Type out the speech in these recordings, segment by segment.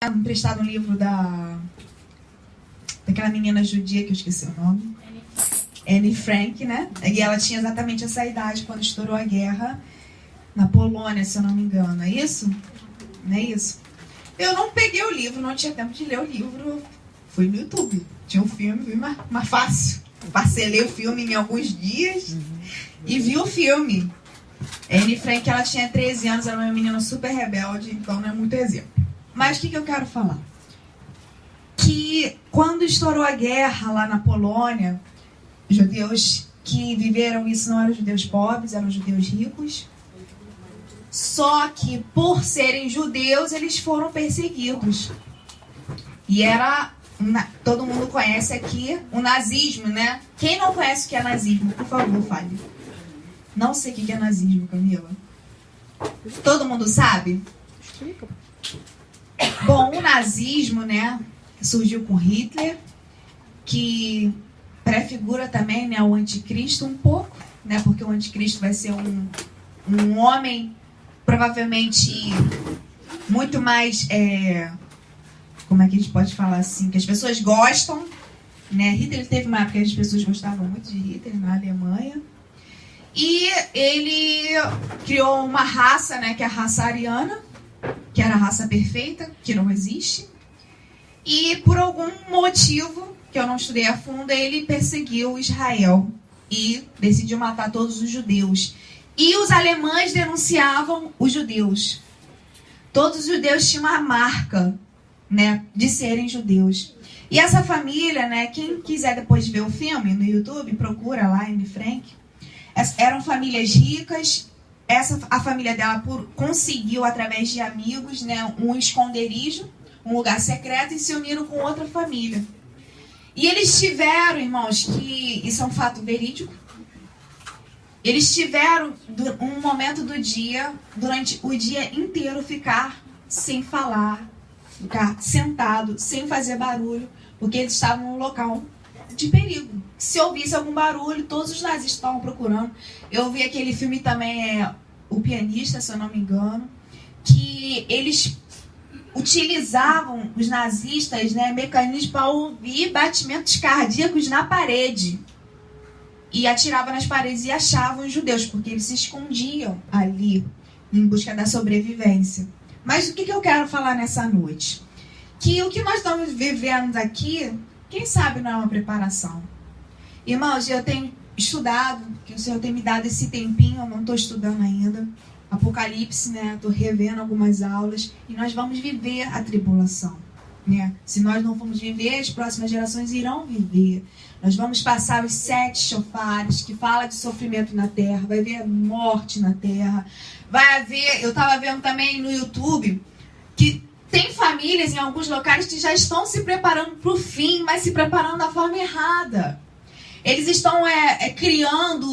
emprestado um livro daquela menina judia que eu esqueci o nome. Anne Frank, né? E ela tinha exatamente essa idade quando estourou a guerra na Polônia, se eu não me engano. É isso? Não é isso? Eu não peguei o livro, não tinha tempo de ler o livro. Fui no YouTube. Tinha um filme, fui mais fácil. Parcelei o filme em alguns dias e vi o filme. Anne Frank, ela tinha 13 anos, era uma menina super rebelde, então não é muito exemplo. Mas o que eu quero falar? Que quando estourou a guerra lá na Polônia, judeus que viveram isso não eram judeus pobres, eram judeus ricos. Só que por serem judeus, eles foram perseguidos. E era, todo mundo conhece aqui, o nazismo, né? Quem não conhece o que é nazismo, por favor, fale. Não sei o que é nazismo, Camila. Todo mundo sabe? Explica. Bom, o nazismo, né, surgiu com Hitler, que prefigura também, né, o anticristo um pouco, né, porque o anticristo vai ser um homem provavelmente muito mais, como é que a gente pode falar assim, que as pessoas gostam, né? Hitler teve uma época que as pessoas gostavam muito de Hitler na Alemanha. E ele criou uma raça, né, que é a raça ariana, que era a raça perfeita, que não existe. E por algum motivo, que eu não estudei a fundo, ele perseguiu Israel e decidiu matar todos os judeus. E os alemães denunciavam os judeus. Todos os judeus tinham uma marca, né, de serem judeus. E essa família, né, quem quiser depois ver o filme no YouTube, procura lá, Anne Frank. Eram famílias ricas. A família dela conseguiu, através de amigos, né, um esconderijo, um lugar secreto, e se uniram com outra família. E eles tiveram, irmãos, que isso é um fato verídico, eles tiveram um momento do dia, durante o dia inteiro, ficar sem falar, ficar sentado, sem fazer barulho, porque eles estavam num local de perigo. Se ouvisse algum barulho, todos os nazistas estavam procurando. Eu vi aquele filme também, O Pianista, se eu não me engano, que eles utilizavam, os nazistas, né, mecanismos para ouvir batimentos cardíacos na parede. E atiravam nas paredes e achavam os judeus, porque eles se escondiam ali em busca da sobrevivência. Mas o que eu quero falar nessa noite? Que o que nós estamos vivendo aqui, quem sabe não é uma preparação. Irmãos, eu tenho estudado, que o Senhor tem me dado esse tempinho, eu não estou estudando ainda. Apocalipse, né? Estou revendo algumas aulas. E nós vamos viver a tribulação, né? Se nós não formos viver, as próximas gerações irão viver. Nós vamos passar os 7 chofares, que fala de sofrimento na terra. Vai haver morte na terra. Vai haver... Eu estava vendo também no YouTube que tem famílias em alguns locais que já estão se preparando para o fim, mas se preparando da forma errada. Eles estão criando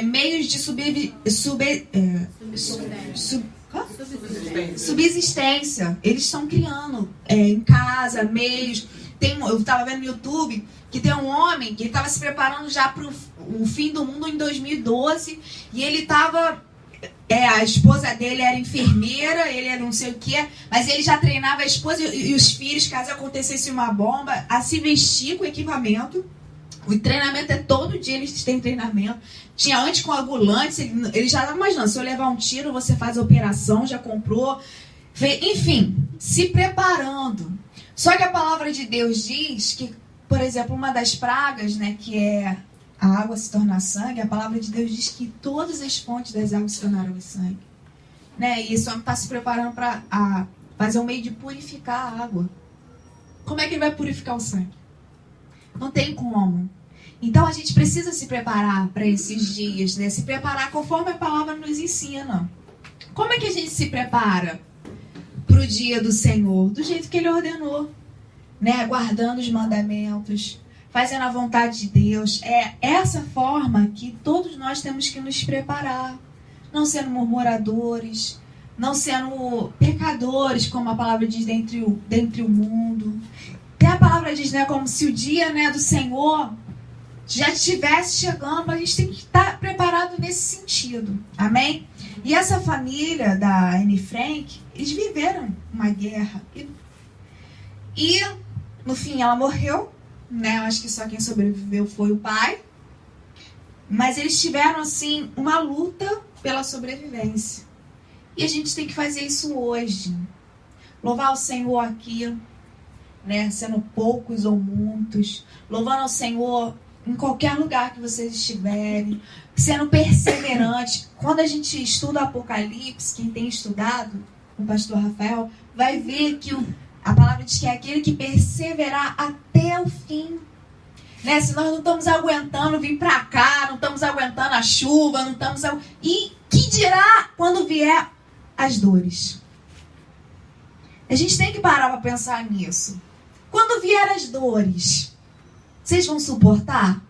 meios de subsistência. Eles estão criando em casa meios. Eu estava vendo no YouTube que tem um homem que estava se preparando já para o fim do mundo em 2012 e ele estava... a esposa dele era enfermeira, ele era não sei o que, mas ele já treinava a esposa e os filhos, caso acontecesse uma bomba, a se vestir com equipamento. O treinamento é todo dia, eles têm treinamento. Tinha anticoagulantes, ele já estava imaginando, se eu levar um tiro, você faz a operação, já comprou. Enfim, se preparando. Só que a palavra de Deus diz que, por exemplo, uma das pragas, né, que é a água se tornar sangue, a palavra de Deus diz que todas as fontes das águas se tornaram sangue. Né? E esse homem está se preparando para fazer um meio de purificar a água. Como é que ele vai purificar o sangue? Não tem como. Então a gente precisa se preparar para esses dias, né? Se preparar conforme a palavra nos ensina. Como é que a gente se prepara para o dia do Senhor? Do jeito que Ele ordenou, né? Guardando os mandamentos, fazendo a vontade de Deus. É essa forma que todos nós temos que nos preparar. Não sendo murmuradores, não sendo pecadores, como a palavra diz, dentre o mundo. Até a palavra diz, né, como se o dia, né, do Senhor já estivesse chegando, mas a gente tem que estar preparado nesse sentido. Amém? E essa família da Anne Frank, eles viveram uma guerra. E no fim ela morreu, né? Eu acho que só quem sobreviveu foi o pai. Mas eles tiveram, assim, uma luta pela sobrevivência. E a gente tem que fazer isso hoje. Louvar o Senhor aqui, né? Sendo poucos ou muitos. Louvando ao Senhor em qualquer lugar que vocês estiverem. Sendo perseverante. Quando a gente estuda Apocalipse, quem tem estudado, o pastor Rafael, vai ver que a palavra diz que é aquele que perseverar até o fim. Né? Se nós não estamos aguentando vir para cá, não estamos aguentando a chuva, não estamos... E que dirá quando vier as dores? A gente tem que parar para pensar nisso. Quando vier as dores, vocês vão suportar?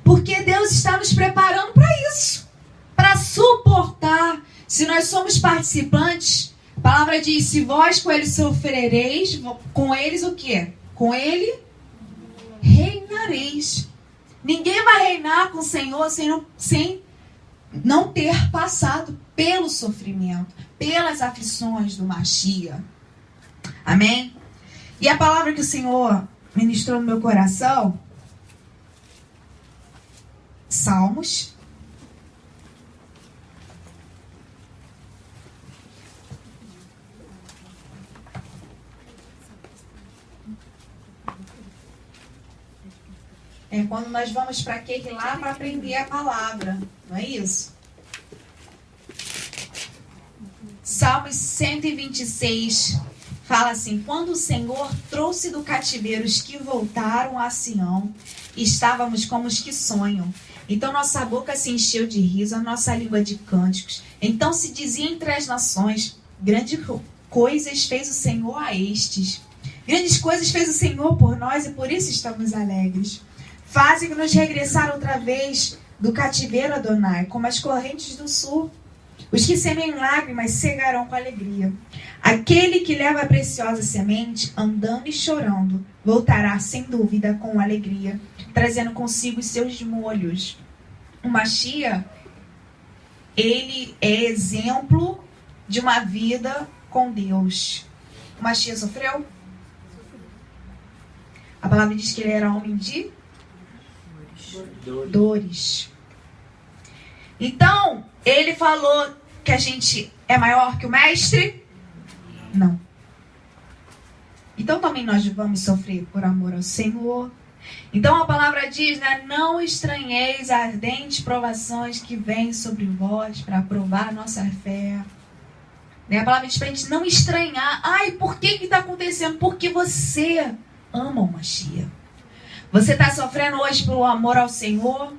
Porque Deus está nos preparando para isso. Para suportar. Se nós somos participantes, a palavra diz, se vós com eles sofrereis, com eles o quê? Com ele reinareis. Ninguém vai reinar com o Senhor sem não ter passado pelo sofrimento, pelas aflições do Mashiach. Amém? E a palavra que o Senhor ministrou no meu coração, Salmos. É quando nós vamos para aquele lá para aprender a palavra, não é isso? Salmos 126 fala assim: quando o Senhor trouxe do cativeiro os que voltaram a Sião, estávamos como os que sonham. Então nossa boca se encheu de riso, a nossa língua de cânticos. Então se dizia entre as nações: grandes coisas fez o Senhor a estes. Grandes coisas fez o Senhor por nós e por isso estamos alegres. Fazem-nos regressar outra vez do cativeiro, Adonai, como as correntes do sul. Os que semeiam lágrimas cegarão com alegria. Aquele que leva a preciosa semente, andando e chorando, voltará sem dúvida com alegria, trazendo consigo os seus molhos. O Mashiach, ele é exemplo de uma vida com Deus. O Mashiach sofreu? A palavra diz que ele era homem de dores. Então, ele falou que a gente é maior que o mestre? Não. Então também nós vamos sofrer por amor ao Senhor. Então a palavra diz, né? Não estranheis as ardentes provações que vêm sobre vós para provar a nossa fé. Né? A palavra diz para a gente não estranhar. Ai, por que está acontecendo? Porque você ama o Mashiach. Você está sofrendo hoje pelo amor ao Senhor.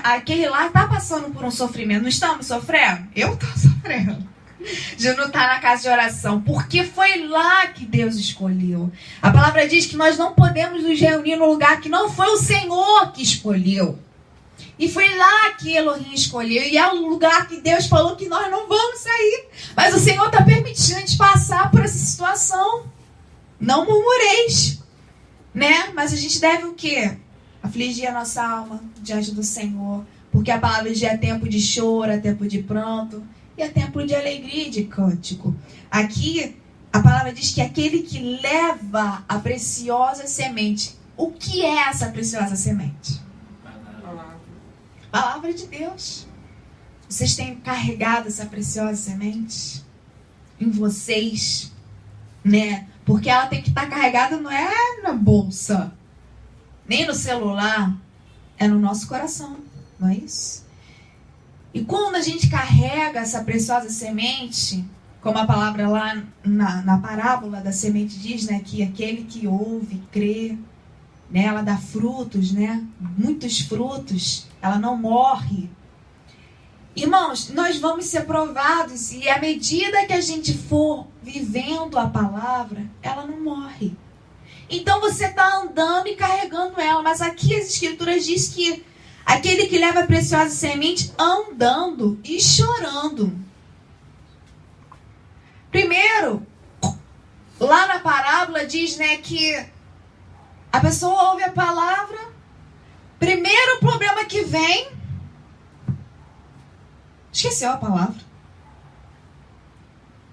Aquele lá está passando por um sofrimento. Não estamos sofrendo? Eu estou sofrendo. Já não está na casa de oração. Porque foi lá que Deus escolheu. A palavra diz que nós não podemos nos reunir no lugar que não foi o Senhor que escolheu. E foi lá que Elohim escolheu. E é um lugar que Deus falou que nós não vamos sair. Mas o Senhor está permitindo a gente passar por essa situação. Não murmureis. Né? Mas a gente deve o quê? Afligir a nossa alma diante do Senhor. Porque a palavra diz é tempo de choro, é tempo de pranto. E é tempo de alegria e de cântico. Aqui, a palavra diz que aquele que leva a preciosa semente. O que é essa preciosa semente? Palavra de Deus. Vocês têm carregado essa preciosa semente em vocês, né? Porque ela tem que estar carregada, não é na bolsa, nem no celular, é no nosso coração, não é isso? E quando a gente carrega essa preciosa semente, como a palavra lá na parábola da semente diz, né, que aquele que ouve, crê, né, ela dá frutos, né, muitos frutos, ela não morre. Irmãos, nós vamos ser provados e à medida que a gente for vivendo a palavra, ela não morre. Então você está andando e carregando ela, mas aqui as escrituras diz que aquele que leva a preciosa semente andando e chorando. Primeiro, lá na parábola diz, né, que a pessoa ouve a palavra, primeiro problema que vem, esqueceu a palavra.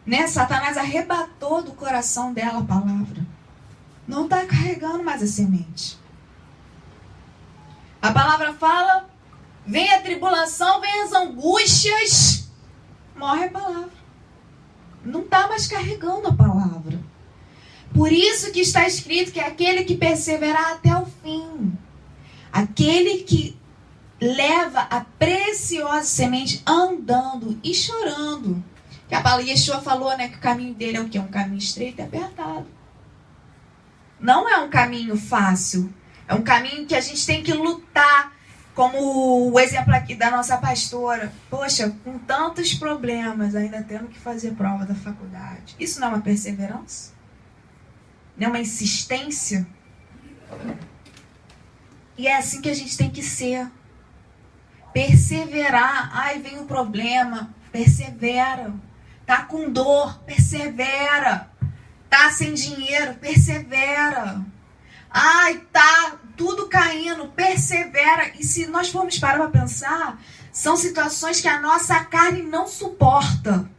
Né? Satanás arrebatou do coração dela a palavra. não está carregando mais a semente. A palavra fala, vem a tribulação, vem as angústias, morre a palavra. Não está mais carregando a palavra. Por isso que está escrito que é aquele que perseverar até o fim. Aquele que leva a preciosa semente andando e chorando. Que a palavra Yeshua falou, né, que o caminho dele é o quê? Um caminho estreito e apertado. Não é um caminho fácil. É um caminho que a gente tem que lutar. Como o exemplo aqui da nossa pastora. Poxa, com tantos problemas, ainda tendo que fazer prova da faculdade. Isso não é uma perseverança? Não é uma insistência? E é assim que a gente tem que ser. Perseverar. Ai, vem um problema. Persevera. Tá com dor. Persevera. Tá sem dinheiro. Persevera. Ai, tá tudo caindo. Persevera. E se nós formos parar para pensar, são situações que a nossa carne não suporta.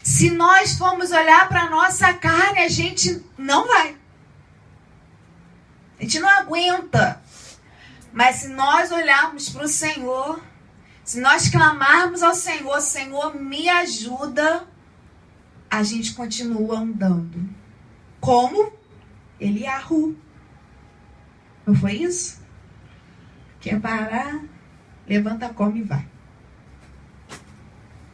Se nós formos olhar para a nossa carne, a gente não vai. A gente não aguenta. Mas se nós olharmos para o Senhor, se nós clamarmos ao Senhor, Senhor, me ajuda, a gente continua andando. Como? Eliahu. Não foi isso? Quer parar? Levanta, come e vai.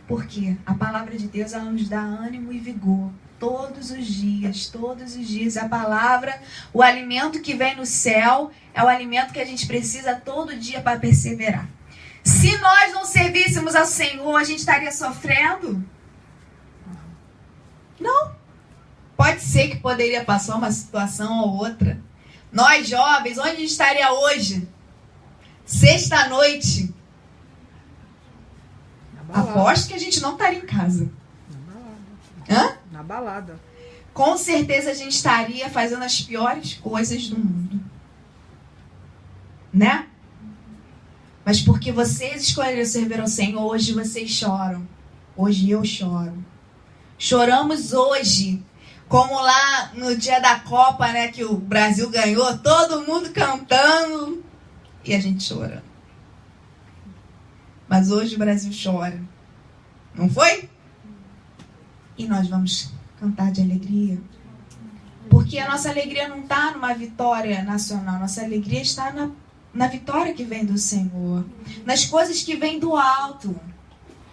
Porque a palavra de Deus, ela nos dá ânimo e vigor. Todos os dias. A palavra, o alimento que vem no céu, é o alimento que a gente precisa todo dia para perseverar. Se nós não servíssemos ao Senhor, a gente estaria sofrendo? Não. Pode ser que poderia passar uma situação ou outra. Nós jovens, onde a gente estaria hoje? Sexta-noite. Aposto que a gente não estaria em casa. Hã? Na balada. Com certeza a gente estaria fazendo as piores coisas do mundo. Né? Mas porque vocês escolheram servir ao Senhor, hoje vocês choram. Hoje eu choro. Choramos hoje. Como lá no dia da Copa, né, que o Brasil ganhou, todo mundo cantando e a gente chora. Mas hoje o Brasil chora. Não foi? E nós vamos cantar de alegria. Porque a nossa alegria não está numa vitória nacional. A nossa alegria está na vitória que vem do Senhor. Nas coisas que vêm do alto.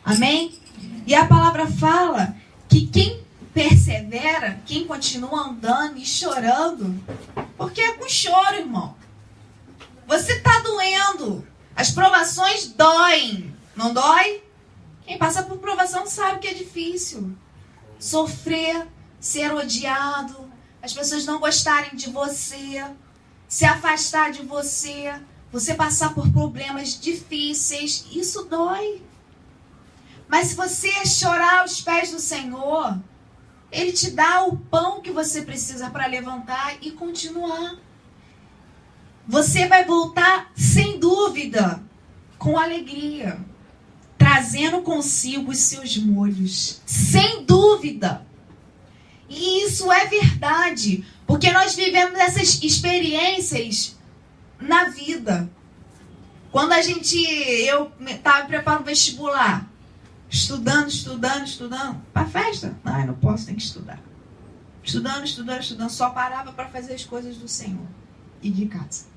Amém? E a palavra fala que quem persevera, quem continua andando e chorando, porque é com choro, irmão. Você está doendo. As provações doem. Não dói? Quem passa por provação sabe que é difícil. Sofrer, ser odiado, as pessoas não gostarem de você, se afastar de você, você passar por problemas difíceis, isso dói. Mas se você chorar aos pés do Senhor, Ele te dá o pão que você precisa para levantar e continuar. Você vai voltar, sem dúvida, com alegria, trazendo consigo os seus molhos. Sem dúvida. E isso é verdade, porque nós vivemos essas experiências na vida. Quando eu estava preparando o vestibular, estudando, para a festa? Não posso, tem que estudar. Estudando, só parava para fazer as coisas do Senhor e de casa.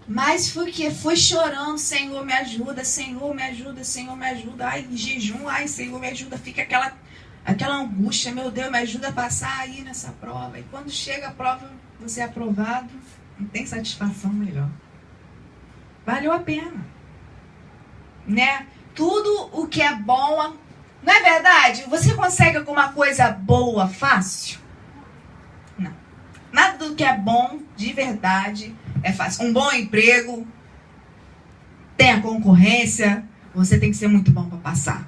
Mas foi chorando, Senhor, me ajuda, Senhor, me ajuda, Senhor, me ajuda. Ai, em jejum, ai, Senhor, me ajuda. Fica aquela angústia, meu Deus, me ajuda a passar aí nessa prova. E quando chega a prova, você é aprovado, não tem satisfação melhor. Valeu a pena. Né? Tudo o que é bom, não é verdade? Você consegue alguma coisa boa fácil? Não. Nada do que é bom de verdade é fácil. Um bom emprego, tem a concorrência, você tem que ser muito bom para passar.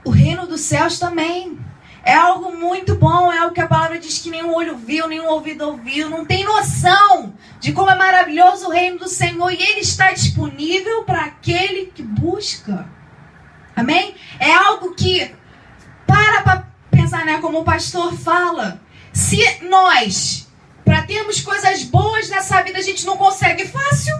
O reino dos céus também é algo muito bom, é algo que a palavra diz que nenhum olho viu, nenhum ouvido ouviu, não tem noção de como é maravilhoso o reino do Senhor e Ele está disponível para aquele que busca. Amém? É algo que, para pensar, né, como como o pastor fala, se nós, para termos coisas boas nessa vida, a gente não consegue fácil,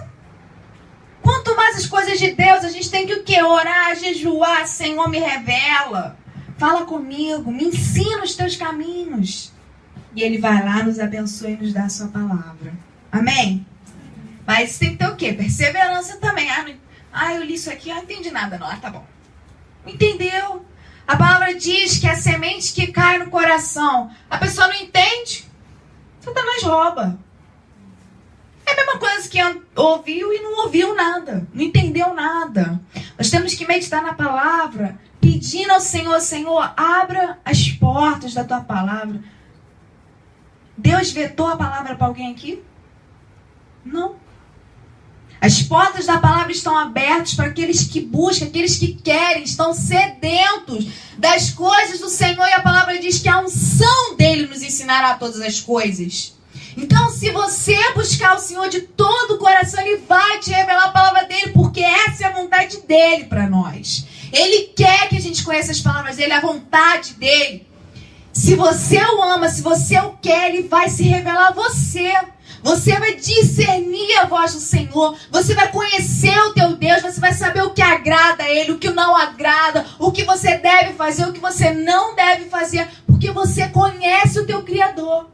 quanto mais as coisas de Deus, a gente tem que o quê? Orar, jejuar, Senhor, me revela. Fala comigo, me ensina os teus caminhos. E Ele vai lá, nos abençoa e nos dá a sua palavra. Amém? Mas tem que ter o quê? Perseverança também. Eu li isso aqui, não entendi nada não. Tá bom. Entendeu? A palavra diz que a semente que cai no coração, a pessoa não entende, Satanás rouba. É a mesma coisa que ouviu e não ouviu nada, não entendeu nada. Nós temos que meditar na palavra, pedindo ao Senhor, Senhor, abra as portas da tua palavra. Deus vetou a palavra para alguém aqui? Não. As portas da palavra estão abertas para aqueles que buscam, aqueles que querem, estão sedentos das coisas do Senhor. E a palavra diz que a unção dele nos ensinará todas as coisas. Então, se você buscar o Senhor de todo o coração, Ele vai te revelar a palavra dele, porque essa é a vontade dele para nós. Ele quer que a gente conheça as palavras dele, a vontade dele. Se você o ama, se você o quer, Ele vai se revelar a você. Você vai discernir a voz do Senhor. Você vai conhecer o teu Deus. Você vai saber o que agrada a Ele, o que não agrada, o que você deve fazer, o que você não deve fazer, porque você conhece o teu Criador.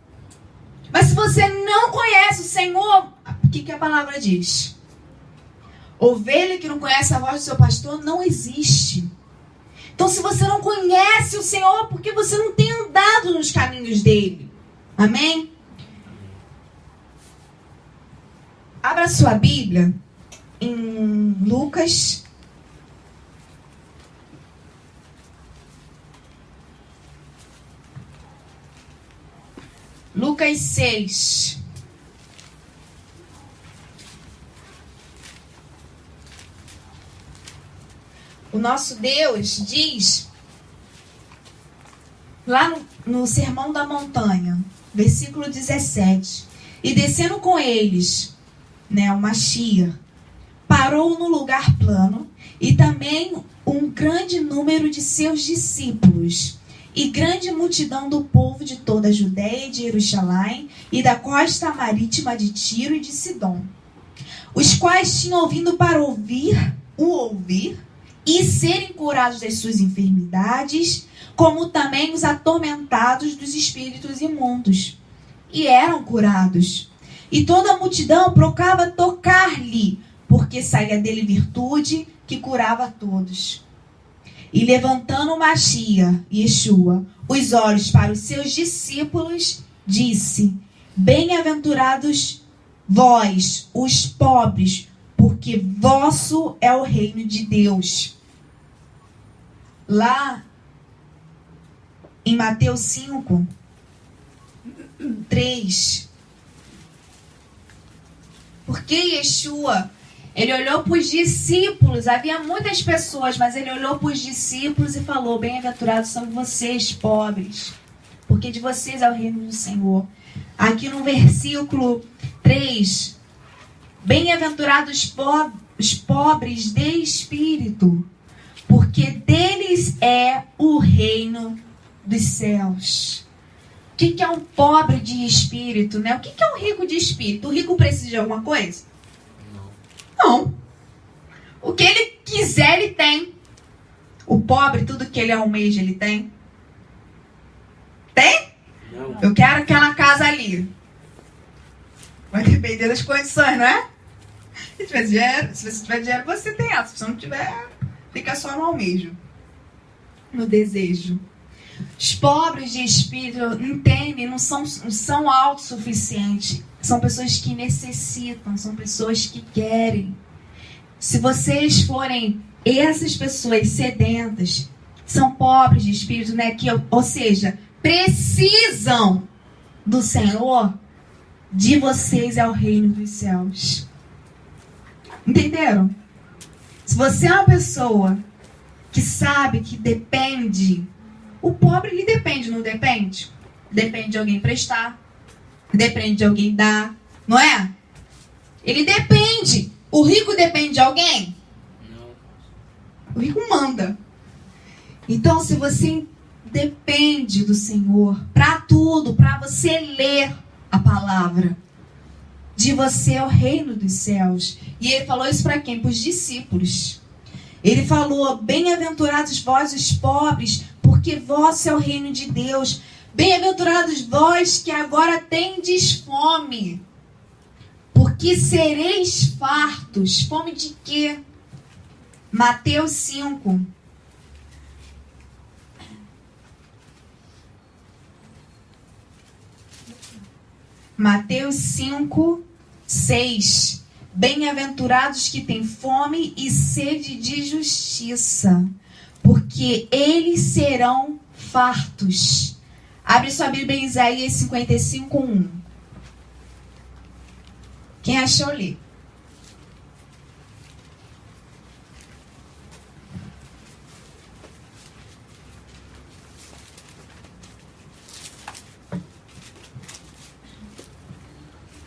Mas se você não conhece o Senhor, o que a palavra diz? Ovelha que não conhece a voz do seu pastor não existe. Então, se você não conhece o Senhor, porque você não tem andado nos caminhos dele. Amém? Abra sua Bíblia em Lucas. Lucas 6. O nosso Deus diz, lá no Sermão da Montanha, versículo 17, e descendo com eles, o Mashiach, parou no lugar plano, e também um grande número de seus discípulos, e grande multidão do povo de toda a Judéia e de Jerusalém, e da costa marítima de Tiro e de Sidom, os quais tinham vindo para ouvir e serem curados das suas enfermidades, como também os atormentados dos espíritos imundos. E eram curados. E toda a multidão procurava tocar-lhe, porque saía dele virtude que curava a todos. E levantando Mashiach, Yeshua, os olhos para os seus discípulos, disse: bem-aventurados vós, os pobres, porque vosso é o reino de Deus. Lá em Mateus 5, 3. Porque Yeshua, ele olhou para os discípulos, havia muitas pessoas, mas ele olhou para os discípulos e falou: bem-aventurados são vocês, pobres, porque de vocês é o reino do Senhor. Aqui no versículo 3, bem-aventurados os pobres de espírito, porque deles é o reino dos céus. O que é um pobre de espírito, né? O que é um rico de espírito? O rico precisa de alguma coisa? Não. O que ele quiser, ele tem. O pobre, tudo que ele almeja, ele tem? Tem? Não. Eu quero aquela casa ali. Vai depender das condições, não é? Se tiver dinheiro, se você tiver dinheiro, você tem ela. Se você não tiver, fica só no almejo, no desejo. Os pobres de espírito entendem, não são autossuficientes. São pessoas que necessitam, são pessoas que querem. Se vocês forem essas pessoas sedentas, são pobres de espírito, né? Ou seja, precisam do Senhor, de vocês é o reino dos céus. Entenderam? Se você é uma pessoa que sabe que depende, o pobre ele depende, não depende? Depende de alguém prestar, depende de alguém dar, não é? Ele depende. O rico depende de alguém? Não. O rico manda. Então, se você depende do Senhor para tudo, para você ler a palavra. De você é o reino dos céus. E ele falou isso para quem? Para os discípulos. Ele falou: bem-aventurados vós os pobres, porque vosso é o reino de Deus. Bem-aventurados vós que agora tendes fome, porque sereis fartos. Fome de quê? Mateus 5. Mateus 5, 6. Bem-aventurados que têm fome e sede de justiça, porque eles serão fartos. Abre sua Bíblia em Isaías 55, 1. Quem achou, lê.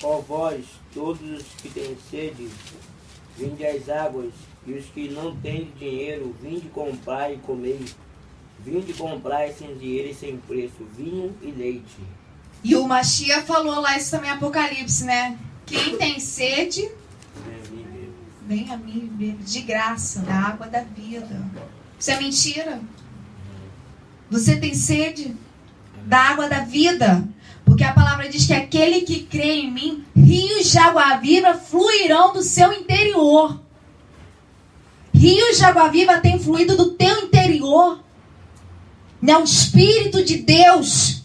Ó vós, todos os que têm sede, vinde às águas, e os que não têm dinheiro, vinde comprar e comer. Vinde comprar sem dinheiro e sem preço, vinho e leite. E o Mashiach falou lá, isso também é Apocalipse, né? Quem tem sede, vem a mim beber de graça, da água da vida. Isso é mentira? Você tem sede da água da vida? Porque a palavra diz que aquele que crê em mim, rios de água viva fluirão do seu interior. Rios de água viva têm fluído do teu interior. O Espírito de Deus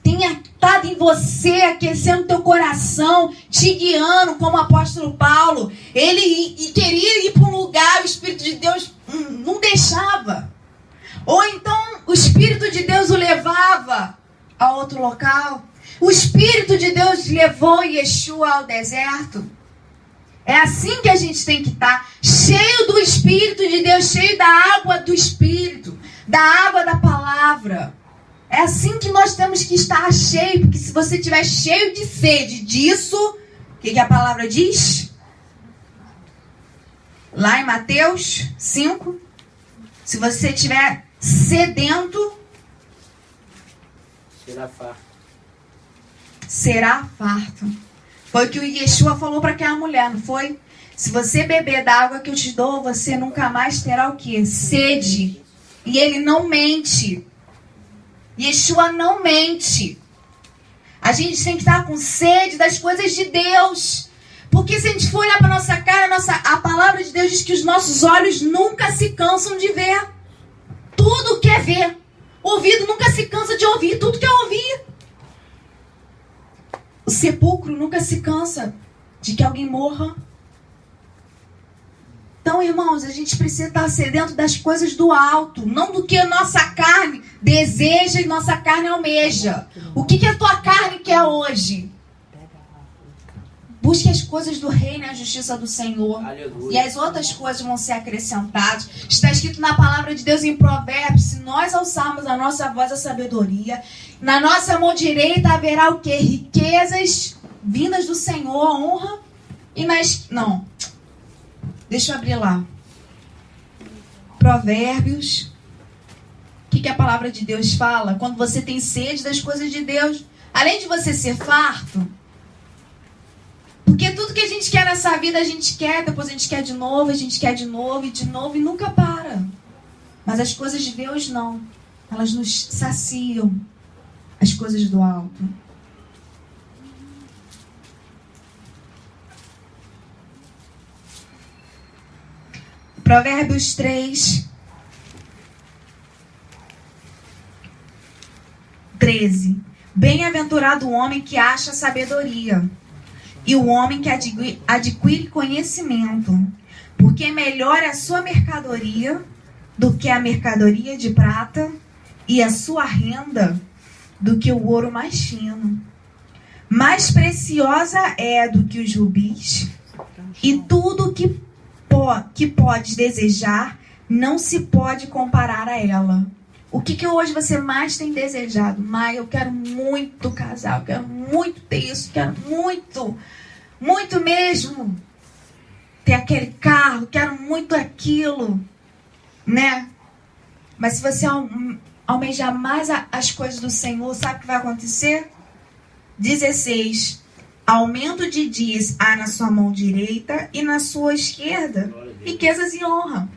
tem estado em você, aquecendo teu coração, te guiando, como o apóstolo Paulo. Ele queria ir para um lugar, o Espírito de Deus não deixava. Ou então o Espírito de Deus o levava a outro local. O Espírito de Deus levou Yeshua ao deserto. É assim que a gente tem que estar, cheio do Espírito de Deus, cheio da água do Espírito, da água da palavra. É assim que nós temos que estar cheio, porque se você estiver cheio de sede disso, o que a palavra diz? Lá em Mateus 5, se você estiver sedento, será farto. Será farto. Foi o que o Yeshua falou para aquela mulher, não foi? Se você beber da água que eu te dou, você nunca mais terá o quê? Sede. E ele não mente. Yeshua não mente. A gente tem que estar com sede das coisas de Deus. Porque se a gente for olhar para a nossa cara, a palavra de Deus diz que os nossos olhos nunca se cansam de ver. Tudo quer ver. O ouvido nunca se cansa de ouvir. Tudo quer ouvir. O sepulcro nunca se cansa de que alguém morra. Então, irmãos, a gente precisa estar sedento das coisas do alto, não do que a nossa carne deseja e nossa carne almeja. O que a tua carne quer hoje? Busque as coisas do reino e a justiça do Senhor. Aleluia. E as outras coisas vão ser acrescentadas. Está escrito na palavra de Deus em Provérbios: se nós alçarmos a nossa voz à sabedoria, na nossa mão direita haverá o quê? Riquezas vindas do Senhor, honra. E nas... Não. Deixa eu abrir lá. Provérbios. O que a palavra de Deus fala? Quando você tem sede das coisas de Deus, além de você ser farto, porque tudo que a gente quer nessa vida, a gente quer, depois a gente quer de novo, a gente quer de novo e nunca para. Mas as coisas de Deus não. Elas nos saciam. As coisas do alto. Provérbios 3, 13. Bem-aventurado o homem que acha sabedoria, e o homem que adquire conhecimento, porque melhor é a sua mercadoria do que a mercadoria de prata, e a sua renda do que o ouro mais fino. Mais preciosa é do que os rubis, e tudo que podes desejar não se pode comparar a ela. O que hoje você mais tem desejado? Maia, eu quero muito casar, eu quero muito ter isso, quero muito, muito mesmo ter aquele carro, quero muito aquilo, né? Mas se você almejar mais as coisas do Senhor, sabe o que vai acontecer? 16. Aumento de dias há na sua mão direita e na sua esquerda, riquezas e honra.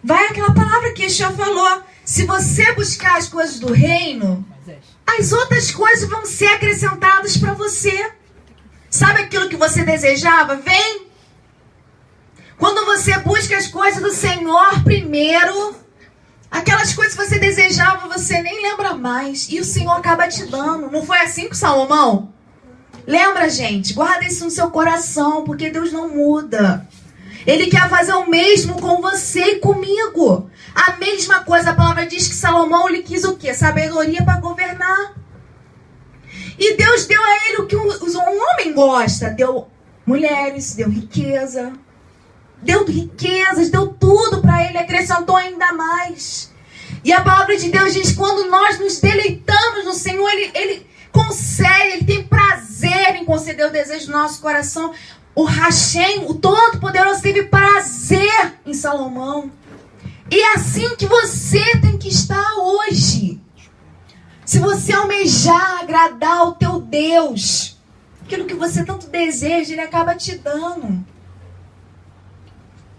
Vai aquela palavra que Yeshua falou. Se você buscar as coisas do reino, as outras coisas vão ser acrescentadas para você. Sabe aquilo que você desejava? Vem. Quando você busca as coisas do Senhor primeiro, aquelas coisas que você desejava, você nem lembra mais. E o Senhor acaba te dando. Não foi assim com Salomão? Lembra, gente? Guarda isso no seu coração, porque Deus não muda. Ele quer fazer o mesmo com você e comigo. A mesma coisa, a palavra diz que Salomão lhe quis o quê? Sabedoria para governar. E Deus deu a ele o que um homem gosta. Deu mulheres, deu riqueza. Deu riquezas, deu tudo para ele, acrescentou ainda mais. E a palavra de Deus diz que quando nós nos deleitamos no Senhor, Ele concede, Ele tem prazer em conceder o desejo do nosso coração. O Hashem, o Todo-Poderoso, teve prazer em Salomão. E é assim que você tem que estar hoje. Se você almejar agradar o teu Deus, aquilo que você tanto deseja, Ele acaba te dando.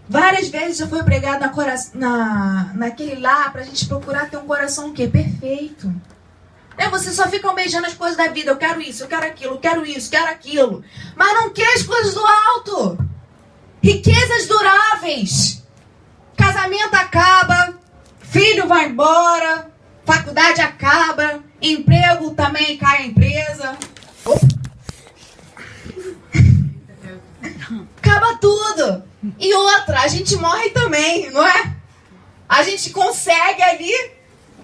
Várias vezes já foi pregado naquele lá pra gente procurar ter um coração o quê? Perfeito. Você só fica almejando as coisas da vida. Eu quero isso, eu quero aquilo, eu quero isso, quero aquilo. Mas não quer as coisas do alto. Riquezas duráveis. Casamento acaba, filho vai embora, faculdade acaba, emprego também cai a empresa. Acaba tudo. E outra, a gente morre também, não é? A gente consegue ali,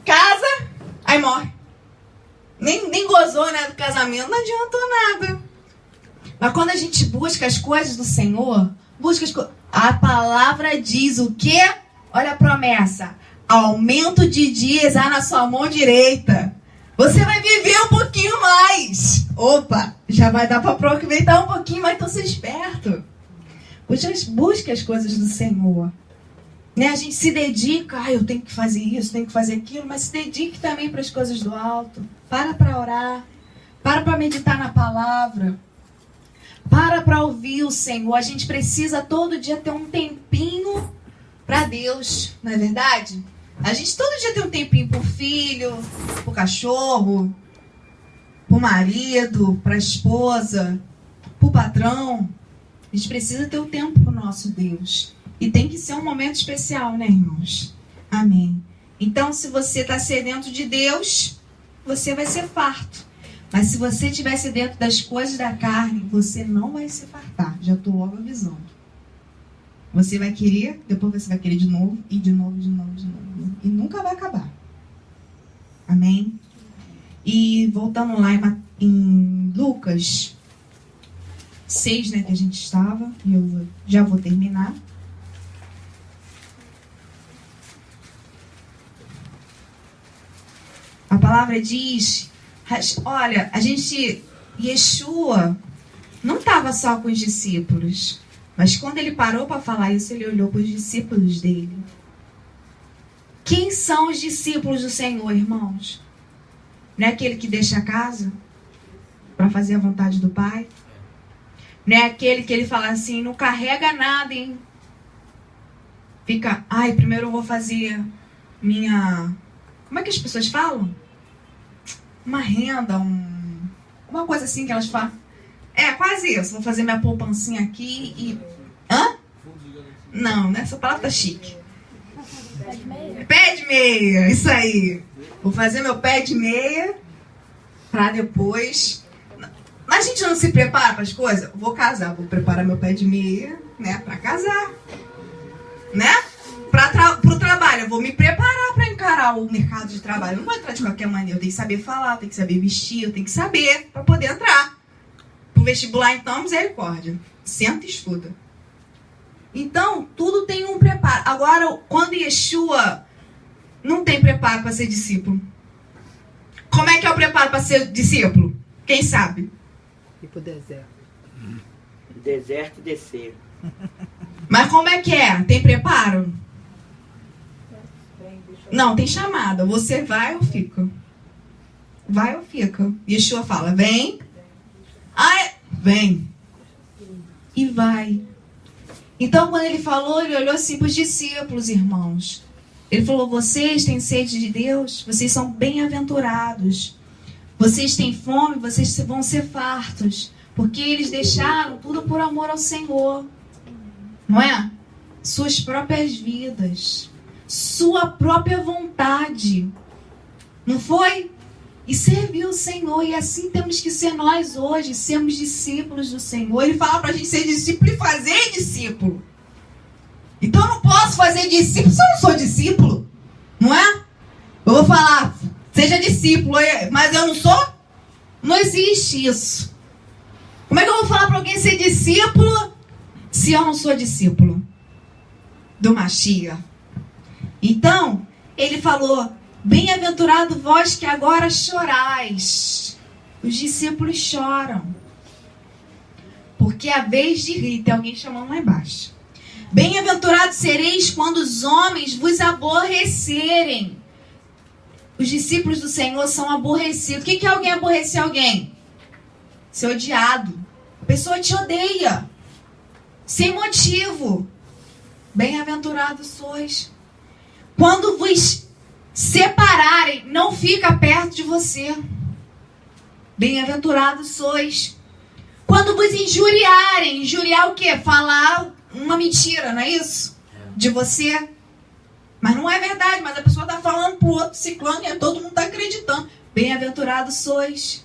casa, aí morre. Nem gozou, né, do casamento, não adiantou nada. Mas quando a gente busca as coisas do Senhor, a palavra diz o quê? Olha a promessa. Aumento de dias há na sua mão direita. Você vai viver um pouquinho mais. Opa, já vai dar para aproveitar um pouquinho, mas então seja esperto. Busque as coisas do Senhor. A gente se dedica, eu tenho que fazer isso, tenho que fazer aquilo, mas se dedique também para as coisas do alto. Para orar. Para meditar na palavra. Para ouvir o Senhor. A gente precisa todo dia ter um tempinho para Deus, não é verdade? A gente todo dia tem um tempinho para o filho, para o cachorro, para o marido, para a esposa, para o patrão. A gente precisa ter o tempo para o nosso Deus. E tem que ser um momento especial, né, irmãos? Amém. Então, se você está sedento de Deus, você vai ser farto. Mas se você estiver sedento das coisas da carne, você não vai se fartar. Já estou logo avisando. Você vai querer, depois você vai querer de novo, e de novo, de novo, de novo. E nunca vai acabar. Amém? E voltando lá em Lucas 6, né, que a gente estava, e eu já vou terminar. A palavra diz, olha, Yeshua não estava só com os discípulos, mas quando ele parou para falar isso, ele olhou para os discípulos dele. Quem são os discípulos do Senhor, irmãos? Não é aquele que deixa a casa para fazer a vontade do Pai? Não é aquele que ele fala assim, não carrega nada, hein? Fica, primeiro eu vou fazer minha... Como é que as pessoas falam? Uma renda, uma coisa assim que elas falam. É, quase isso. Vou fazer minha poupancinha aqui e... Hã? Não, né? Essa palavra tá chique. Pé de meia. Pé de meia, isso aí. Vou fazer meu pé de meia pra depois... Mas a gente não se prepara para as coisas? Vou casar, vou preparar meu pé de meia, né? Pra casar. Né? Pro trabalho, eu vou me preparar para encarar o mercado de trabalho. Eu não vou entrar de qualquer maneira. Eu tenho que saber falar, eu tenho que saber vestir, eu tenho que saber para poder entrar. Pro vestibular, então, misericórdia. Senta e estuda. Então, tudo tem um preparo. Agora, quando Yeshua não tem preparo para ser discípulo, como é que é o preparo para ser discípulo? Quem sabe? Ir pro deserto. Deserto descer. Mas como é que é? Tem preparo? Não, tem chamada. Você vai ou fica? Vai ou fica? Yeshua fala, vem. Vem. E vai. Então, quando ele falou, ele olhou assim para os discípulos, irmãos. Ele falou, vocês têm sede de Deus? Vocês são bem-aventurados. Vocês têm fome? Vocês vão ser fartos. Porque eles deixaram tudo por amor ao Senhor. Não é? Suas próprias vidas. Sua própria vontade. Não foi? E serviu o Senhor. E assim temos que ser nós hoje. Sermos discípulos do Senhor. Ele fala para a gente ser discípulo e fazer discípulo. Então eu não posso fazer discípulo se eu não sou discípulo. Não é? Eu vou falar, seja discípulo, mas eu não sou? Não existe isso. Como é que eu vou falar para alguém ser discípulo se eu não sou discípulo do Mashiach? Então, ele falou, bem-aventurado vós que agora chorais. Os discípulos choram. Porque é a vez de rir. Tem alguém chamando lá embaixo. Bem-aventurados sereis quando os homens vos aborrecerem. Os discípulos do Senhor são aborrecidos. O que é alguém aborrecer alguém? Ser odiado. A pessoa te odeia. Sem motivo. Bem-aventurados sois. Quando vos separarem, não fica perto de você. Bem-aventurados sois. Quando vos injuriarem. Injuriar o quê? Falar uma mentira, não é isso? De você. Mas não é verdade, mas a pessoa está falando para o outro ciclano e todo mundo está acreditando. Bem-aventurados sois.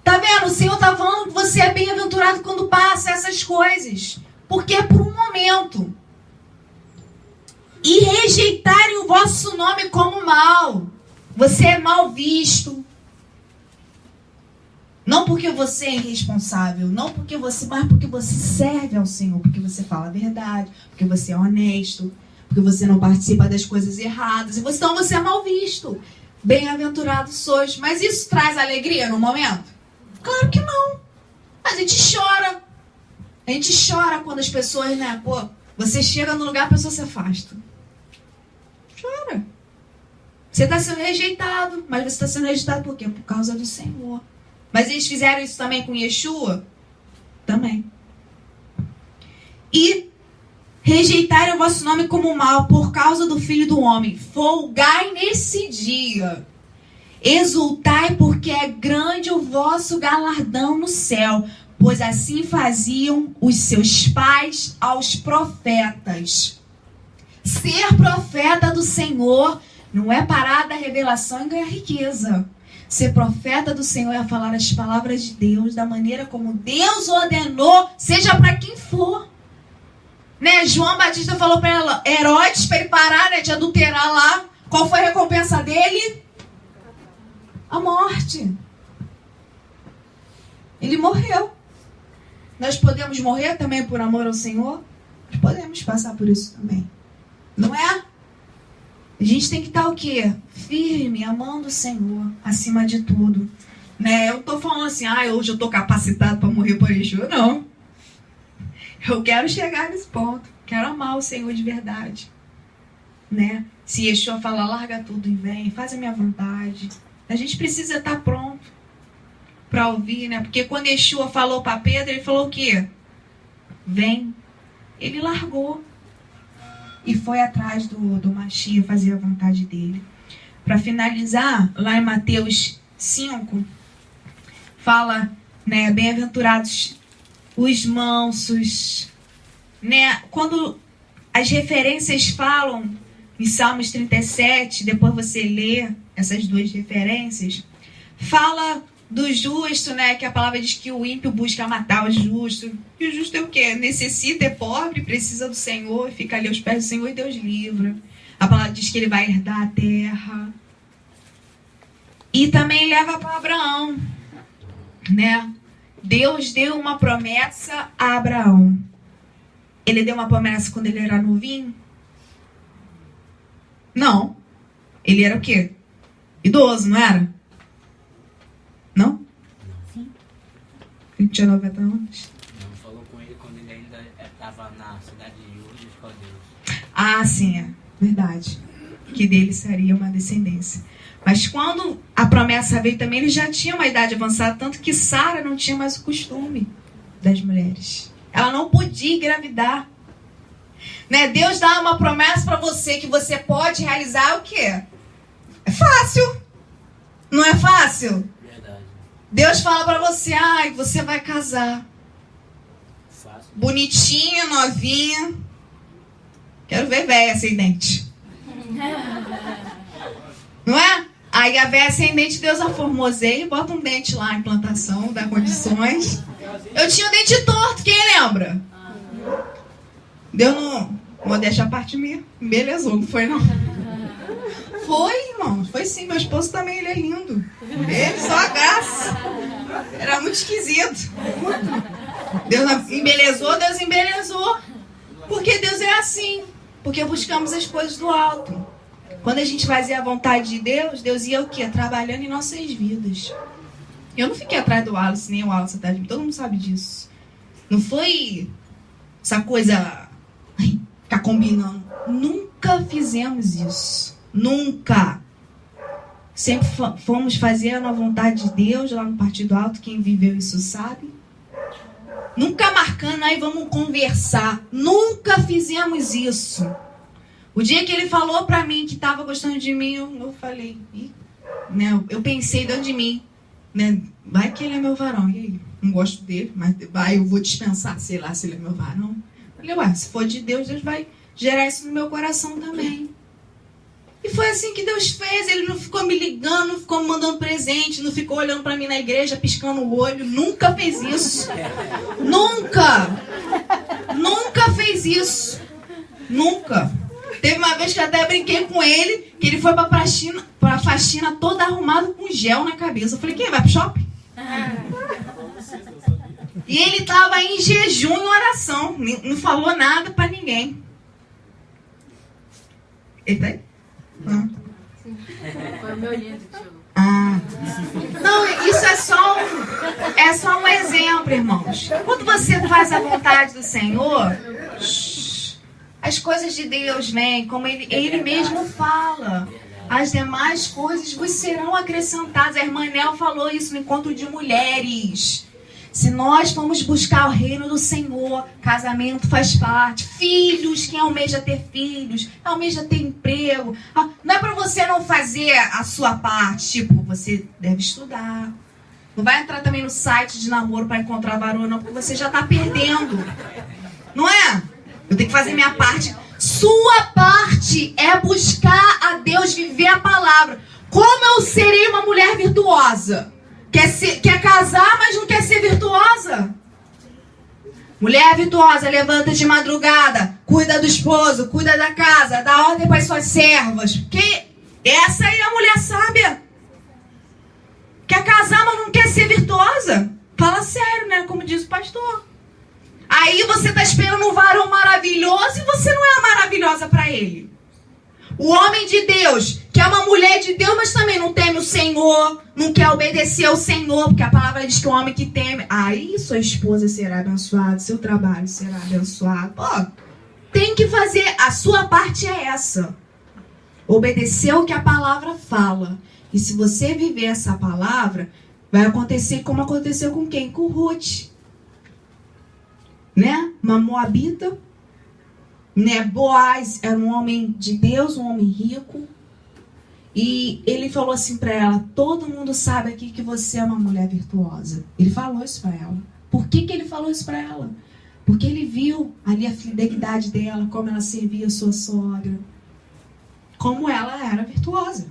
Tá vendo? O Senhor está falando que você é bem-aventurado quando passa essas coisas. Porque é por um momento. E rejeitarem o vosso nome como mal. Você é mal visto. Não porque você é irresponsável, não porque você, mas porque você serve ao Senhor, porque você fala a verdade, porque você é honesto, porque você não participa das coisas erradas, então você é mal visto. Bem-aventurado sois. Mas isso traz alegria no momento? Claro que não. A gente chora. A gente chora quando as pessoas, né, pô, você chega no lugar, a pessoa se afasta. Chora. Você está sendo rejeitado, mas você está sendo rejeitado por quê? Por causa do Senhor. Mas eles fizeram isso também com Yeshua? Também. E rejeitarem o vosso nome como mal por causa do Filho do Homem. Folgai nesse dia. Exultai porque é grande o vosso galardão no céu. Pois assim faziam os seus pais aos profetas. Ser profeta do Senhor não é parar da revelação e ganhar riqueza. Ser profeta do Senhor é falar as palavras de Deus da maneira como Deus ordenou, seja para quem for. Né? João Batista falou para Herodes, para ele parar, né, de adulterar lá. Qual foi a recompensa dele? A morte. Ele morreu. Nós podemos morrer também por amor ao Senhor? Nós podemos passar por isso também. Não é? A gente tem que estar o quê? Firme, amando o Senhor, acima de tudo. Né? Eu não estou falando assim, hoje eu estou capacitado para morrer por Yeshua. Não. Eu quero chegar nesse ponto. Quero amar o Senhor de verdade. Né? Se Yeshua falar, larga tudo e vem, faz a minha vontade. A gente precisa estar pronto para ouvir, né? Porque quando Yeshua falou para Pedro, ele falou o quê? Vem. Ele largou. E foi atrás do Mashiach fazer a vontade dele. Para finalizar, lá em Mateus 5, fala, né, bem-aventurados os mansos, né? Quando as referências falam em Salmos 37, depois você lê essas duas referências, fala do justo, né? Que a palavra diz que o ímpio busca matar o justo. E o justo é o quê? Necessita, é pobre, precisa do Senhor, fica ali aos pés do Senhor e Deus livra. A palavra diz que ele vai herdar a terra. E também leva para Abraão, né? Deus deu uma promessa a Abraão. Ele deu uma promessa quando ele era novinho? Não. Ele era o quê? Idoso, não era? Não? Sim. Ele tinha 90 anos. Não, falou com ele quando ele ainda estava na cidade de Ur dos Caldeus. Ah, sim, é verdade. que dele seria uma descendência. Mas quando a promessa veio também, ele já tinha uma idade avançada, tanto que Sara não tinha mais o costume das mulheres. Ela não podia engravidar. Né? Deus dá uma promessa para você que você pode realizar o quê? É fácil. Não é fácil? Verdade. Deus fala para você, você vai casar. Fácil. Bonitinha, novinha. Quero ver véia sem dente. Não é? Aí a véia sem dente, Deus a formoseia e bota um dente lá, implantação, dá condições. Eu tinha o dente torto, quem lembra? Deus não... Vou deixar a parte minha. Embelezou, não foi não? Foi, irmão. Foi sim. Meu esposo também, ele é lindo. Ele só a graça. Era muito esquisito. Deus embelezou, Deus embelezou. Porque Deus é assim. Porque buscamos as coisas do alto. Quando a gente fazia a vontade de Deus, Deus ia o quê? Trabalhando em nossas vidas. Eu não fiquei atrás do Wallace, nem o Wallace atrás de mim. Todo mundo sabe disso. Não foi essa coisa... ficar combinando. Nunca fizemos isso. Nunca. Sempre fomos fazendo a vontade de Deus lá no Partido Alto. Quem viveu isso sabe. Nunca marcando, aí vamos conversar. Nunca fizemos isso. O dia que ele falou pra mim que tava gostando de mim, eu falei, né, eu pensei dentro de mim, né, vai que ele é meu varão. E aí? Não gosto dele, mas vai, eu vou dispensar, sei lá, se ele é meu varão. Eu falei, se for de Deus, Deus vai gerar isso no meu coração também. E foi assim que Deus fez. Ele não ficou me ligando, não ficou me mandando presente, não ficou olhando pra mim na igreja, piscando o olho. Nunca fez isso. Nunca. Nunca fez isso. Nunca. Teve uma vez que eu até brinquei com ele, que ele foi pra faxina toda arrumado com gel na cabeça. Eu falei, quem vai pro shopping? E ele estava em jejum e oração. Não falou nada pra ninguém. Ele tá aí? Sim. Foi o meu lindo que chegou. Não, isso é só um exemplo, irmãos. Quando você faz a vontade do Senhor, as coisas de Deus vêm, como Ele mesmo fala. As demais coisas vos serão acrescentadas. A irmã Nel falou isso no encontro de mulheres. Se nós formos buscar o reino do Senhor, casamento faz parte. Filhos, quem almeja ter filhos, almeja ter emprego. Não é para você não fazer a sua parte. Tipo, você deve estudar. Não vai entrar também no site de namoro para encontrar varão, não, porque você já está perdendo. Não é? Eu tenho que fazer minha parte. Sua parte é buscar a Deus, viver a palavra. Como eu serei uma mulher virtuosa? Quer casar, mas não quer ser virtuosa? Mulher virtuosa, levanta de madrugada, cuida do esposo, cuida da casa, dá ordem para as suas servas. Porque essa aí é a mulher sábia. Quer casar, mas não quer ser virtuosa? Fala sério, né? Como diz o pastor. Aí você está esperando um varão maravilhoso e você não é maravilhosa para ele. O homem de Deus, que é uma mulher de Deus, mas também não teme o Senhor, não quer obedecer ao Senhor, porque a palavra diz que o homem que teme, aí sua esposa será abençoada, seu trabalho será abençoado. Pô, tem que fazer, a sua parte é essa. Obedecer o que a palavra fala. E se você viver essa palavra, vai acontecer como aconteceu com quem? Com Ruth. Né? Uma moabita. Né? Boaz era um homem de Deus, um homem rico. E ele falou assim para ela, todo mundo sabe aqui que você é uma mulher virtuosa. Ele falou isso para ela. Por que ele falou isso para ela? Porque ele viu ali a fidelidade dela, como ela servia a sua sogra. Como ela era virtuosa.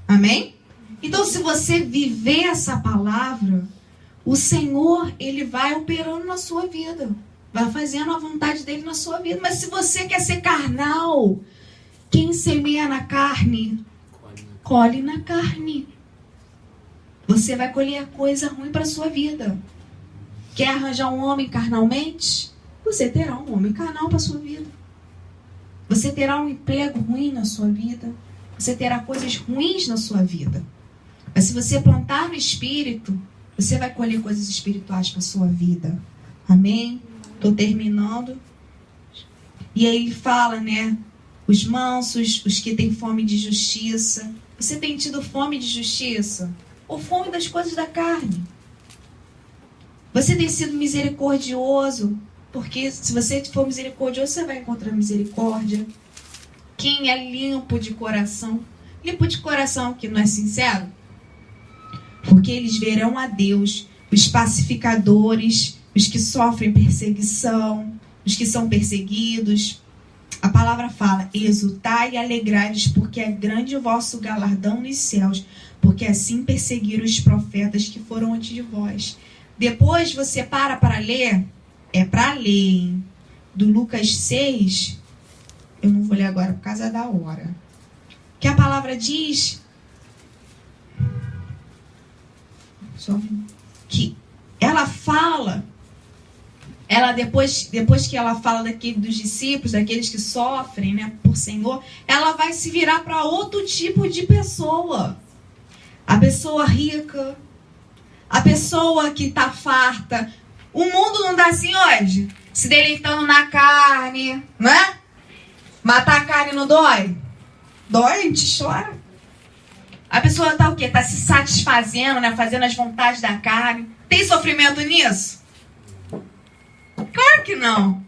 Amém? Então, se você viver essa palavra, o Senhor, Ele vai operando na sua vida. Vai fazendo a vontade dEle na sua vida. Mas se você quer ser carnal, quem semeia na carne, colhe na carne. Você vai colher coisa ruim para a sua vida. Quer arranjar um homem carnalmente? Você terá um homem carnal para a sua vida. Você terá um emprego ruim na sua vida. Você terá coisas ruins na sua vida. Mas se você plantar no Espírito, você vai colher coisas espirituais para a sua vida. Amém? Estou terminando. E aí ele fala, né? os mansos, os que têm fome de justiça. Você tem tido fome de justiça? Ou fome das coisas da carne? Você tem sido misericordioso? Porque se você for misericordioso, você vai encontrar misericórdia. Quem é limpo de coração? Limpo de coração que não é sincero? Porque eles verão a Deus. Os pacificadores, os que sofrem perseguição, os que são perseguidos. A palavra fala: exultai e alegrai-vos, porque é grande o vosso galardão nos céus, porque assim perseguiram os profetas que foram antes de vós. Depois você para ler, é para ler, hein? Do Lucas 6, eu não vou ler agora por causa da hora. Que a palavra diz que ela fala, depois que ela fala dos discípulos, daqueles que sofrem, né, por Senhor, ela vai se virar para outro tipo de pessoa. A pessoa rica, a pessoa que está farta. O mundo não está assim hoje? Se deleitando na carne, não é? Matar a carne não dói? Dói, a gente chora. A pessoa está o quê? Está se satisfazendo, né? Fazendo as vontades da carne. Tem sofrimento nisso? Claro que não.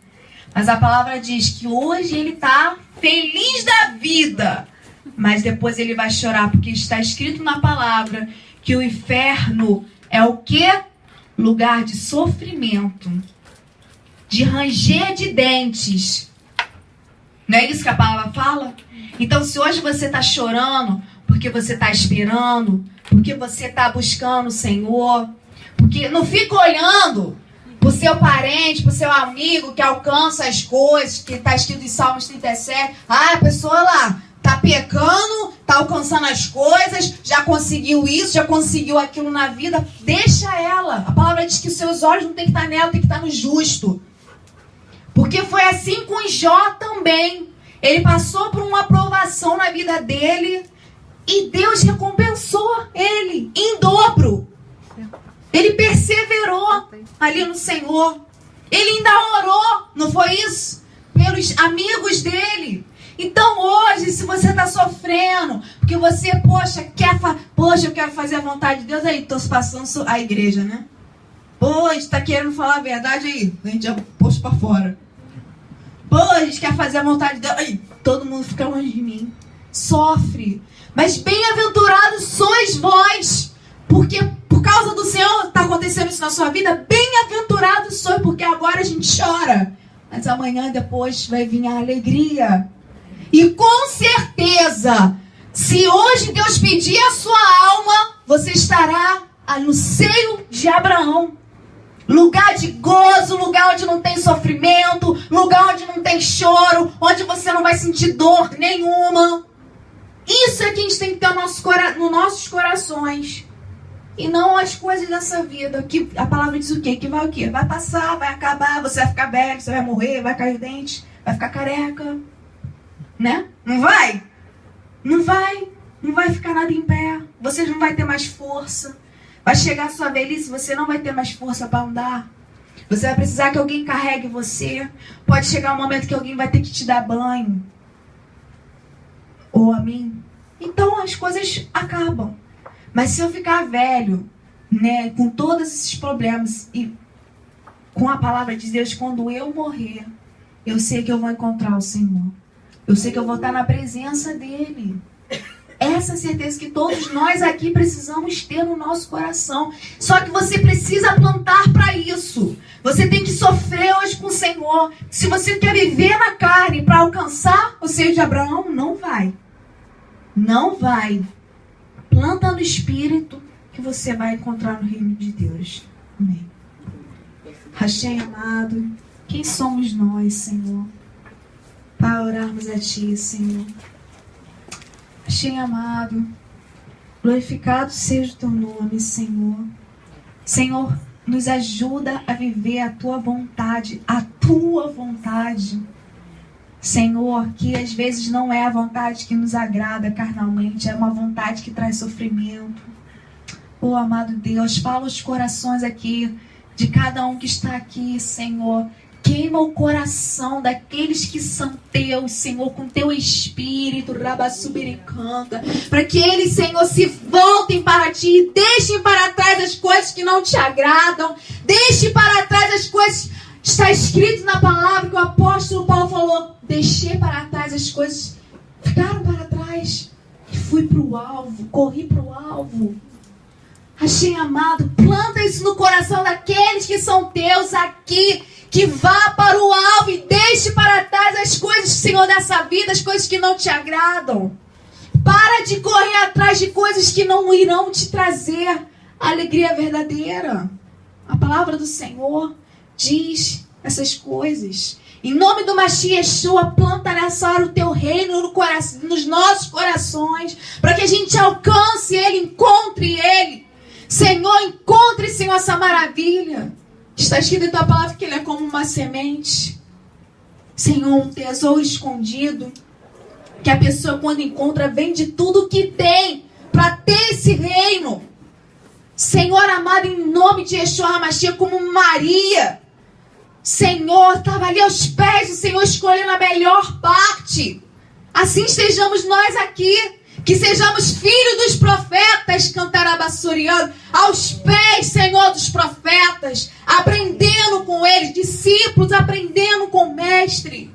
Mas a palavra diz que hoje ele está feliz da vida. Mas depois ele vai chorar, porque está escrito na palavra que o inferno é o quê? Lugar de sofrimento, de ranger de dentes. Não é isso que a palavra fala? Então, se hoje você está chorando, porque você está esperando, porque você está buscando o Senhor, porque não fica olhando para o seu parente, para o seu amigo que alcança as coisas, que está escrito em Salmos 37. Ah, a pessoa lá está pecando, está alcançando as coisas, já conseguiu isso, já conseguiu aquilo na vida. Deixa ela. A palavra diz que os seus olhos não tem que estar nela, tem que estar no justo. Porque foi assim com Jó também. Ele passou por uma provação na vida dele e Deus recompensou ele em dobro. Ele perseverou ali no Senhor. Ele ainda orou, não foi isso? Pelos amigos dele. Então hoje, se você está sofrendo, porque você, eu quero fazer a vontade de Deus, aí estou passando a igreja, né? Pô, a gente está querendo falar a verdade aí, a gente já pôs para fora. Pô, a gente quer fazer a vontade de Deus, aí todo mundo fica longe de mim. Sofre. Mas bem-aventurados sois vós, porque por causa do Senhor está acontecendo isso na sua vida. Bem-aventurados sois, porque agora a gente chora, mas amanhã depois vai vir a alegria. E com certeza, se hoje Deus pedir a sua alma, você estará no seio de Abraão. Lugar de gozo, lugar onde não tem sofrimento, lugar onde não tem choro, onde você não vai sentir dor nenhuma. Isso é que a gente tem que ter nos nossos corações. E não as coisas dessa vida. Que a palavra diz o quê? Que vai o quê? Vai passar, vai acabar, você vai ficar velho, você vai morrer, vai cair o dente, vai ficar careca. Né? Não vai? Não vai. Não vai ficar nada em pé. Você não vai ter mais força. Vai chegar a sua velhice, você não vai ter mais força para andar. Você vai precisar que alguém carregue você. Pode chegar um momento que alguém vai ter que te dar banho. Ou a mim. Então as coisas acabam. Mas se eu ficar velho, né, com todos esses problemas e com a palavra de Deus, quando eu morrer, eu sei que eu vou encontrar o Senhor. Eu sei que eu vou estar na presença dele. Essa certeza que todos nós aqui precisamos ter no nosso coração. Só que você precisa plantar para isso. Você tem que sofrer hoje com o Senhor. Se você quer viver na carne para alcançar o seio de Abraão, não vai. Não vai. Planta no Espírito que você vai encontrar no reino de Deus. Amém. Rachei, amado. Quem somos nós, Senhor? Para orarmos a Ti, Senhor. Rachei, amado. Glorificado seja o Teu nome, Senhor. Senhor, nos ajuda a viver a Tua vontade. A Tua vontade. Senhor, que às vezes não é a vontade que nos agrada carnalmente, é uma vontade que traz sofrimento. Oh, amado Deus, fala os corações aqui de cada um que está aqui, Senhor, Queima o coração daqueles que são teus, Senhor, com teu espírito, rabassubiricanta, para que eles, Senhor, se voltem para ti e deixem para trás as coisas que não te agradam, deixe para trás as coisas. Está escrito na palavra que o apóstolo Paulo falou: deixei para trás as coisas, ficaram para trás e fui para o alvo, corri para o alvo. Achei, amado, planta isso no coração daqueles que são teus aqui, que vá para o alvo e deixe para trás as coisas, Senhor, dessa vida, as coisas que não te agradam. Para de correr atrás de coisas que não irão te trazer a alegria verdadeira. A palavra do Senhor diz essas coisas. Em nome do Mashiach Yeshua, planta nessa hora o teu reino no coração, nos nossos corações, para que a gente alcance Ele, encontre Ele. Senhor, encontre, Senhor, essa maravilha. Está escrito em tua palavra que Ele é como uma semente. Senhor, um tesouro escondido, que a pessoa, quando encontra, vende tudo o que tem para ter esse reino. Senhor amado, em nome de Yeshua HaMashiach, como Maria, Senhor, estava ali aos pés do Senhor, escolhendo a melhor parte. Assim estejamos nós aqui, que sejamos filhos dos profetas, cantarabassuriano, aos pés, Senhor, dos profetas, aprendendo com eles, discípulos, aprendendo com o mestre.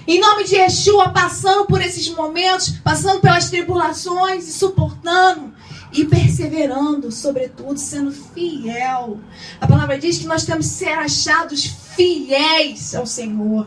Em nome de Yeshua, passando por esses momentos, passando pelas tribulações e suportando e perseverando, sobretudo, sendo fiel. A palavra diz que nós temos que ser achados fiéis ao Senhor.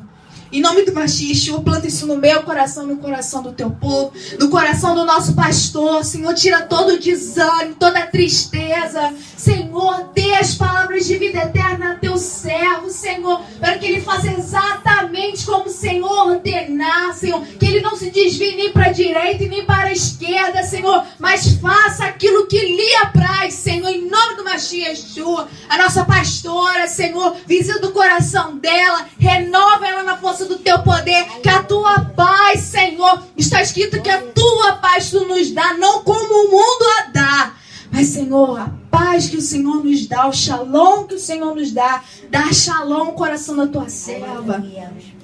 Em nome do Mashiach Yeshua, planta isso no meu coração, no coração do teu povo, no coração do nosso pastor. Senhor, tira todo o desânimo, toda a tristeza. Senhor, dê as palavras de vida eterna a teu servo, Senhor, para que ele faça exatamente como o Senhor ordenar, Senhor. Que ele não se desvie nem para a direita e nem para a esquerda, Senhor, mas faça aquilo que lhe apraz, Senhor, em nome do Mashiach Yeshua. A nossa pastora, Senhor, visita o coração dela, renova ela na força do teu poder, que a tua paz, Senhor, está escrito que a tua paz tu nos dá, não como o mundo a dá, mas, Senhor, a paz que o Senhor nos dá, o shalom que o Senhor nos dá, dá shalom no coração da tua serva,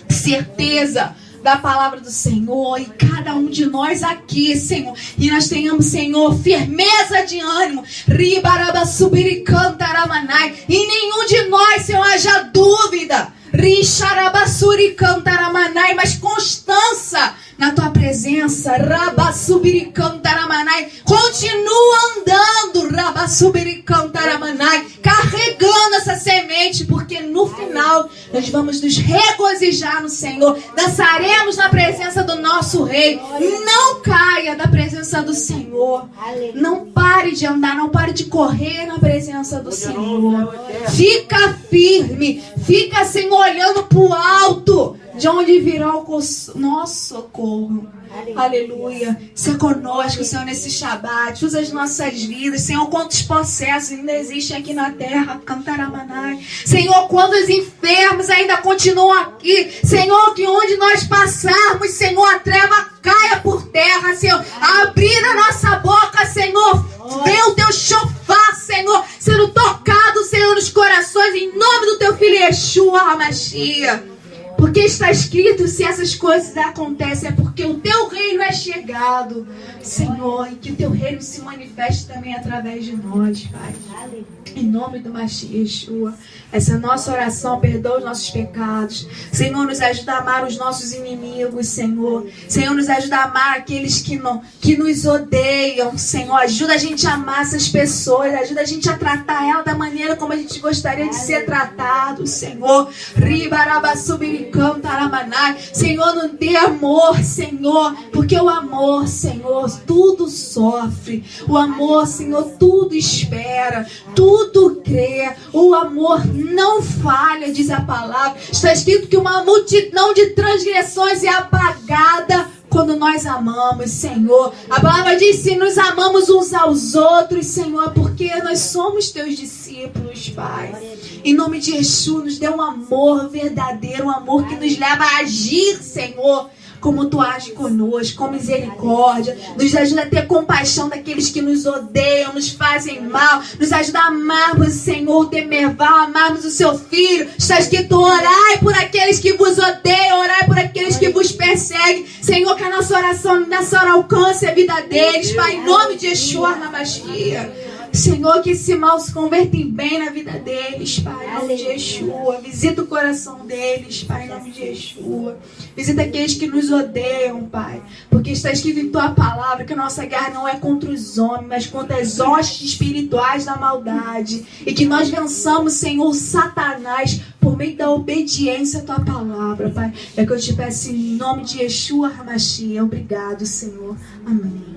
certeza da palavra do Senhor, e cada um de nós aqui, Senhor, e nós tenhamos, Senhor, firmeza de ânimo, ribarabasubiricantaramanai, e nenhum de nós, Senhor, haja dúvida, Rixarabassuricantaраmanai, mas constância na tua presença, Rabassubiricantaramanai, continua andando, Rabassubiricantaramanai, carregando essa semente, porque no final nós vamos nos regozijar no Senhor, dançaremos na presença do nosso Rei. Não caia da presença do Senhor, não pare de andar, não pare de correr na presença do Senhor, fica firme, fica, Senhor, olhando para o alto, de onde virá o nosso socorro. Aleluia. Seja conosco, Senhor, nesse Shabat. Usa as nossas vidas. Senhor, quantos processos ainda existem aqui na terra. Cantaramanai. Senhor, quantos enfermos ainda continuam aqui. Senhor, que onde nós passarmos, Senhor, a treva caia por terra, Senhor. Abrir a nossa boca, Senhor. Vê o teu shofar, Senhor, sendo tocado, Senhor, nos corações, em nome do teu filho Yeshua HaMashiach. Porque está escrito, se essas coisas acontecem, é porque o teu reino é chegado, Senhor, e que o teu reino se manifeste também através de nós, Pai. Em nome do Mashiach Yeshua, essa é a nossa oração, perdoa os nossos pecados. Senhor, nos ajuda a amar os nossos inimigos, Senhor. Senhor, nos ajuda a amar aqueles que nos odeiam, Senhor. Ajuda a gente a amar essas pessoas, ajuda a gente a tratar ela da maneira como a gente gostaria de ser tratado, Senhor. Senhor, nos dê amor, Senhor, porque o amor, Senhor, tudo sofre. O amor, Senhor, tudo espera, tudo crê. O amor não falha, diz a palavra. Está escrito que uma multidão de transgressões é apagada quando nós amamos, Senhor. A palavra diz: se nos amamos uns aos outros, Senhor, porque nós somos teus discípulos, Pai. Em nome de Yeshua, nos dê um amor verdadeiro, um amor que nos leva a agir, Senhor, como Tu age conosco, com misericórdia. Nos ajuda a ter compaixão daqueles que nos odeiam, nos fazem mal. Nos ajuda a amarmos o Senhor, o Demerval, amarmos o Seu Filho. Está escrito: orai por aqueles que vos odeiam, orai por aqueles que vos perseguem. Senhor, que a nossa oração nessa hora alcance a vida deles, Pai, em nome de Yeshua HaMashiach. Senhor, que esse mal se converta em bem na vida deles, Pai, em nome de Yeshua. Visita o coração deles, Pai, em nome de Yeshua. Visita aqueles que nos odeiam, Pai, porque está escrito em Tua palavra que a nossa guerra não é contra os homens, mas contra as hostes espirituais da maldade. E que nós vençamos, Senhor, Satanás por meio da obediência à Tua palavra, Pai. É que eu te peço em nome de Yeshua HaMashiach. Obrigado, Senhor. Amém.